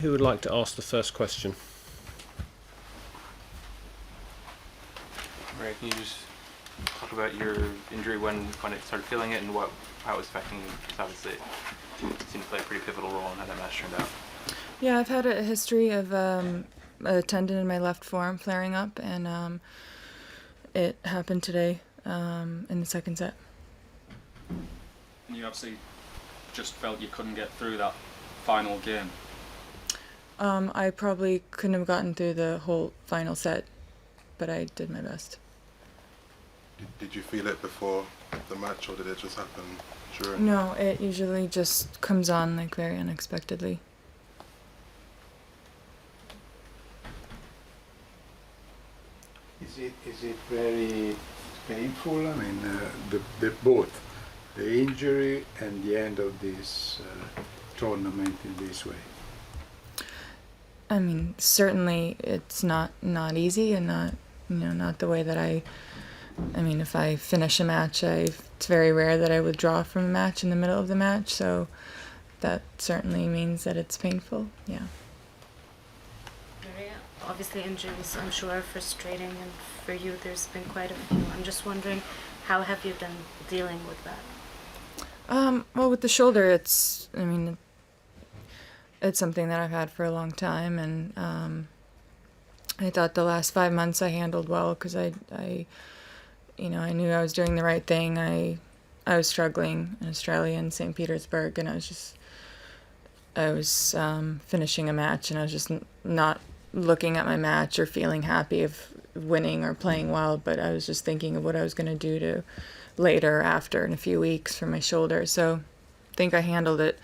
Who would like to ask the first question? Right, can you just talk about your injury when it started feeling it and how it was affecting you? Because obviously it seemed to play a pretty pivotal role in how that match turned out. Yeah, I've had a history of a tendon in my left forearm flaring up, and it happened today in the second set. And you obviously just felt you couldn't get through that final game. I probably couldn't have gotten through the whole final set, but I did my best. Did you feel it before the match, or did it just happen during? No, it usually just comes on like very unexpectedly. Is it very painful? I mean, both the injury and the end of this tournament in this way. I mean, certainly it's not easy, and not the way that I mean, if I finish a match, it's very rare that I withdraw from a match in the middle of the match, so that certainly means that it's painful, yeah. Maria, obviously injuries, I'm sure, are frustrating, and for you there's been quite a few. I'm just wondering, how have you been dealing with that? Well, with the shoulder, it's something that I've had for a long time, and I thought the last 5 months I handled well because I knew I was doing the right thing. I was struggling in Australia and St. Petersburg, and I was finishing a match, and I was just not looking at my match or feeling happy of winning or playing well, but I was just thinking of what I was going to do to later, after, in a few weeks for my shoulder. So I think I handled it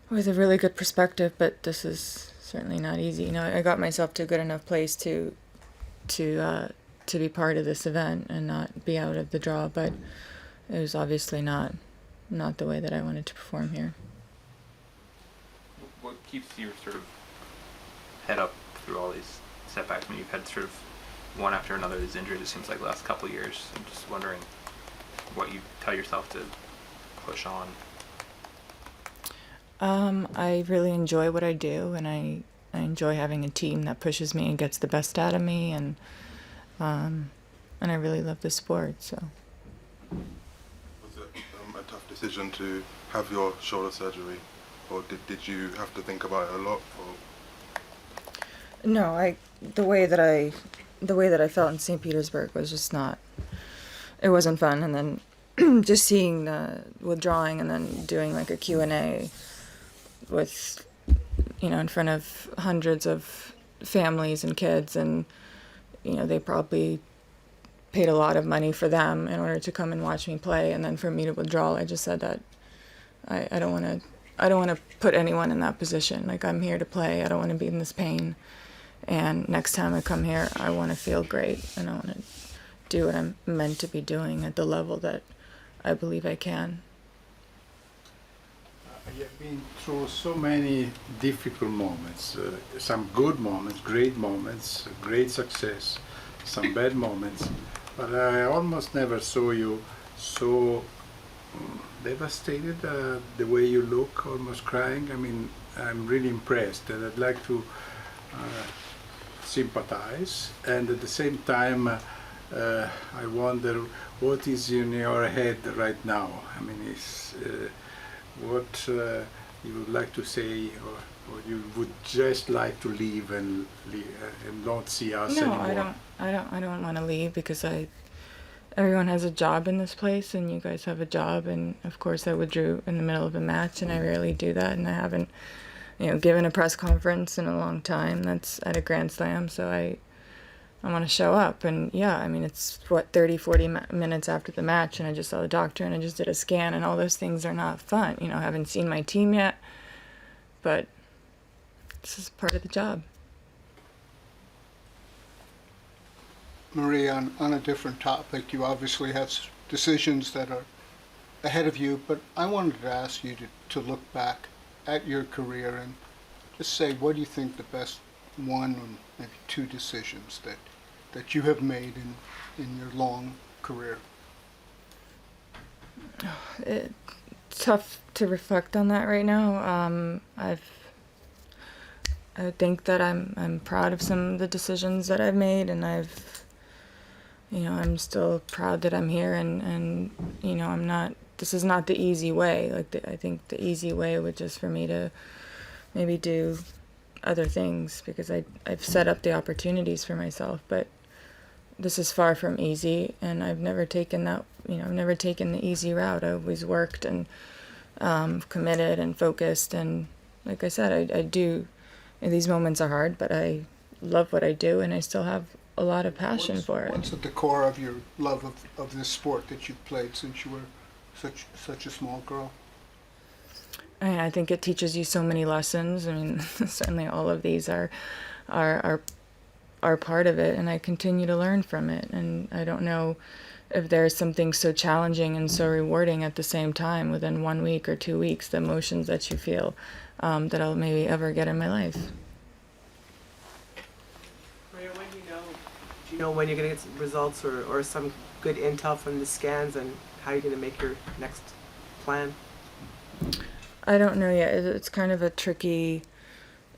with a really good perspective, but this is certainly not easy. I got myself to a good enough place to be part of this event and not be out of the draw, but it was obviously not the way that I wanted to perform here. What keeps your sort of head up through all these setbacks? I mean, you've had sort of one after another of these injuries, it seems like, the last couple of years. I'm just wondering what you tell yourself to push on. I really enjoy what I do, and I enjoy having a team that pushes me and gets the best out of me, and I really love the sport. So. Was it a tough decision to have your shoulder surgery, or did you have to think about it a lot? Or? No, the way that I felt in St. Petersburg was just not. It wasn't fun, and then just seeing the withdrawing and then doing like a Q&A with, in front of hundreds of families and kids, and they probably paid a lot of money for them in order to come and watch me play, and then for me to withdraw, I just said that I don't want to put anyone in that position. Like, I'm here to play. I don't want to be in this pain, and next time I come here, I want to feel great, and I want to do what I'm meant to be doing at the level that I believe I can. You have been through so many difficult moments, some good moments, great success, some bad moments, but I almost never saw you so devastated, the way you look, almost crying. I mean, I'm really impressed, and I'd like to sympathize, and at the same time I wonder what is in your head right now. I mean, what you would like to say, or you would just like to leave and not see us anymore? No, I don't want to leave, because everyone has a job in this place, and you guys have a job, and of course I withdrew in the middle of a match, and I rarely do that, and I haven't given a press conference in a long time that's at a Grand Slam, so I want to show up. And yeah, I mean, it's 30-40 minutes after the match, and I just saw the doctor, and I just did a scan, and all those things are not fun. I haven't seen my team yet, but this is part of the job. Maria, on a different topic, you obviously have decisions that are ahead of you, but I wanted to ask you to look back at your career and just say, what do you think the best one or maybe two decisions that you have made in your long career? It's tough to reflect on that right now. I've I think that I'm proud of some of the decisions that I've made, and I'm still proud that I'm here, and I'm not. This is not the easy way. I think the easy way would just for me to maybe do other things, because I've set up the opportunities for myself, but this is far from easy, and I've never taken that. I've never taken the easy route. I always worked and committed and focused, and like I said, I do. These moments are hard, but I love what I do, and I still have a lot of passion for it. What's at the core of your love of this sport that you've played since you were such a small girl? I think it teaches you so many lessons. I mean, certainly all of these are part of it, and I continue to learn from it. And I don't know if there's something so challenging and so rewarding at the same time within 1 week or 2 weeks, the emotions that you feel, that I'll maybe ever get in my life. Maria, when do you know when you're going to get some results or some good intel from the scans, and how you're going to make your next plan? I don't know yet. It's kind of a tricky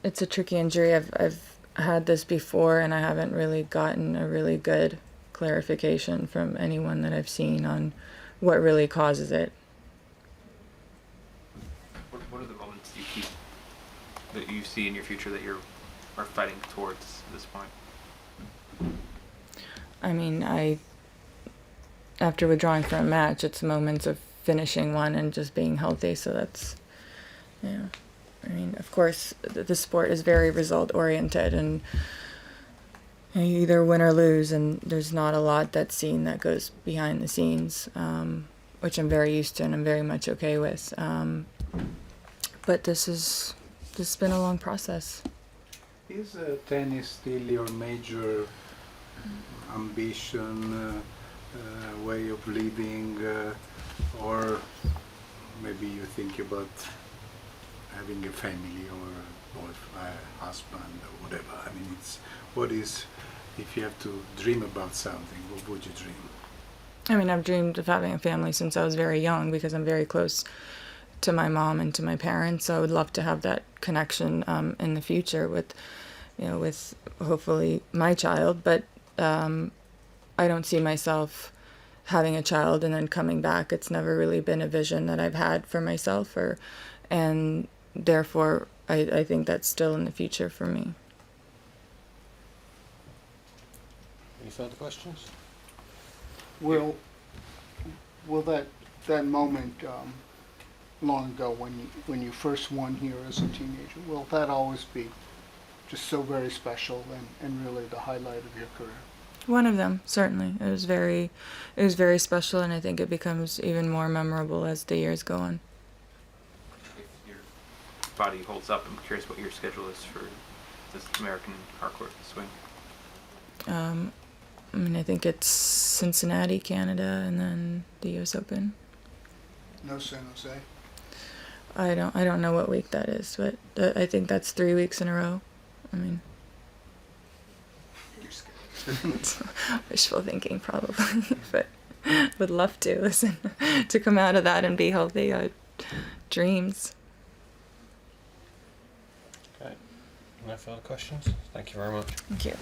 injury. I've had this before, and I haven't really gotten a really good clarification from anyone that I've seen on what really causes it. What are the moments that you see in your future that you are fighting towards at this point? I mean, after withdrawing from a match, it's moments of finishing one and just being healthy. So that's, I mean, of course, the sport is very result oriented, and you either win or lose, and there's not a lot that's seen that goes behind the scenes, which I'm very used to and I'm very much okay with. But this has been a long process. Is tennis still your major ambition, way of living, or maybe you think about having a family or a husband or whatever? I mean, if you have to dream about something, what would you dream? I mean, I've dreamed of having a family since I was very young, because I'm very close to my mom and to my parents. So I would love to have that connection in the future with hopefully my child. But I don't see myself having a child and then coming back. It's never really been a vision that I've had for myself, and therefore I think that's still in the future for me. Any further questions? Will that moment long ago when you first won here as a teenager, will that always be just so very special and really the highlight of your career? One of them, certainly. It was very special, and I think it becomes even more memorable as the years go on. If your body holds up, I'm curious what your schedule is for this American hardcourt swing. I mean, I think it's Cincinnati, Canada, and then the U.S. Open. No San Jose? I don't know what week that is, but I think that's 3 weeks in a row. I mean, You're scared. wishful thinking probably, but would love to listen to come out of that and be healthy. Dreams. Okay. No further questions? Thank you very much. Thank you.